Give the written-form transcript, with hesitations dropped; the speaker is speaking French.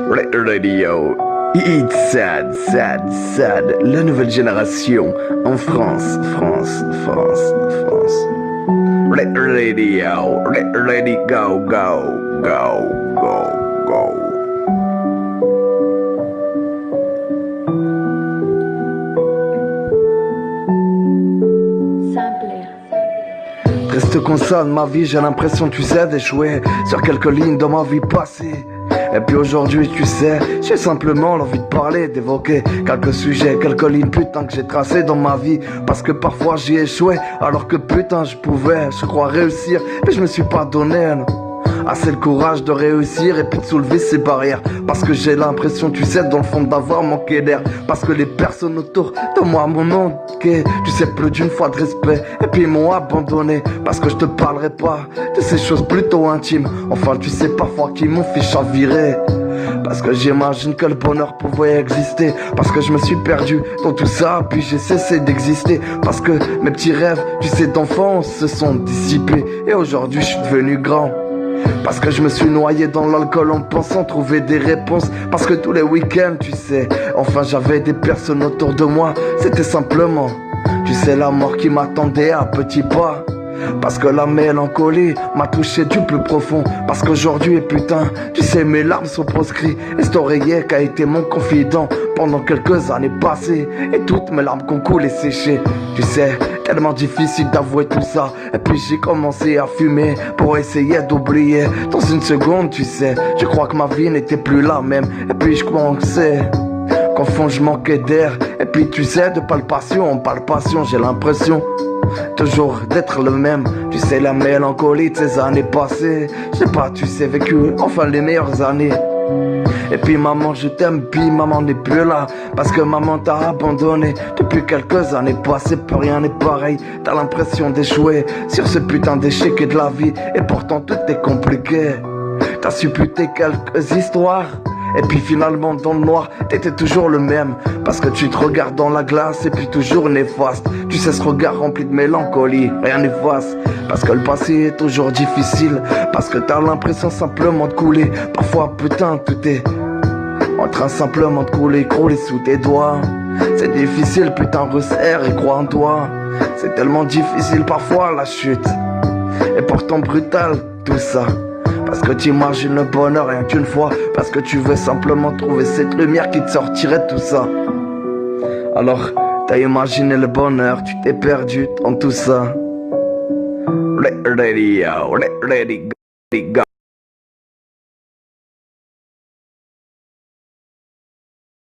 Radio. It's sad, sad, sad. La nouvelle génération en France, France, France, France. Radio. Ready, go, go, go, go, go. Reste constant de ma vie, j'ai l'impression, tu sais, d'échouer sur quelques lignes de ma vie passée. Et puis aujourd'hui, tu sais, j'ai simplement l'envie de parler, d'évoquer quelques sujets, quelques lignes, putain, que j'ai tracées dans ma vie. Parce que parfois j'y ai échoué, alors que putain, je pouvais, je crois réussir, mais je me suis pas donné, non. Assez le courage de réussir et puis de soulever ces barrières. Parce que j'ai l'impression, tu sais, dans le fond d'avoir manqué d'air. Parce que les personnes autour de moi m'ont manqué, tu sais, plus d'une fois de respect. Et puis ils m'ont abandonné. Parce que je te parlerai pas de ces choses plutôt intimes. Enfin, tu sais parfois qu'ils m'ont fait chavirer. Parce que j'imagine que le bonheur pouvait exister. Parce que je me suis perdu dans tout ça, puis j'ai cessé d'exister. Parce que mes petits rêves, tu sais, d'enfance se sont dissipés. Et aujourd'hui, je suis devenu grand. Parce que je me suis noyé dans l'alcool en pensant trouver des réponses. Parce que tous les week-ends, tu sais, enfin j'avais des personnes autour de moi. C'était simplement, tu sais, la mort qui m'attendait à petits pas. Parce que la mélancolie m'a touché du plus profond. Parce qu'aujourd'hui, putain, tu sais, mes larmes sont proscrites. Et cet oreiller qui a été mon confident pendant quelques années passées. Et toutes mes larmes qu'on coule et séchées. Tu sais, tellement difficile d'avouer tout ça. Et puis j'ai commencé à fumer pour essayer d'oublier. Dans une seconde, tu sais, je crois que ma vie n'était plus la même. Et puis je pensais qu'en fond je manquais d'air. Et puis tu sais, de palpation en palpation, j'ai l'impression toujours d'être le même. Tu sais, la mélancolie de ces années passées. Je sais pas, tu sais, vécu enfin les meilleures années. Et puis maman, je t'aime, puis maman n'est plus là. Parce que maman t'a abandonné. Depuis quelques années passées, plus rien n'est pareil. T'as l'impression d'échouer sur ce putain d'échec et de la vie. Et pourtant tout est compliqué. T'as supputé quelques histoires. Et puis finalement dans le noir, t'étais toujours le même. Parce que tu te regardes dans la glace et puis toujours néfaste. Tu sais, ce regard rempli de mélancolie, rien n'efface. Parce que le passé est toujours difficile. Parce que t'as l'impression simplement de couler. Parfois putain tout est en train simplement de couler sous tes doigts. C'est difficile putain, resserre et crois en toi. C'est tellement difficile parfois la chute. Et pourtant brutal tout ça. Parce que tu imagines le bonheur rien qu'une fois. Parce que tu veux simplement trouver cette lumière qui te sortirait de tout ça. Alors t'as imaginé le bonheur, tu t'es perdu dans tout ça. Ready, go.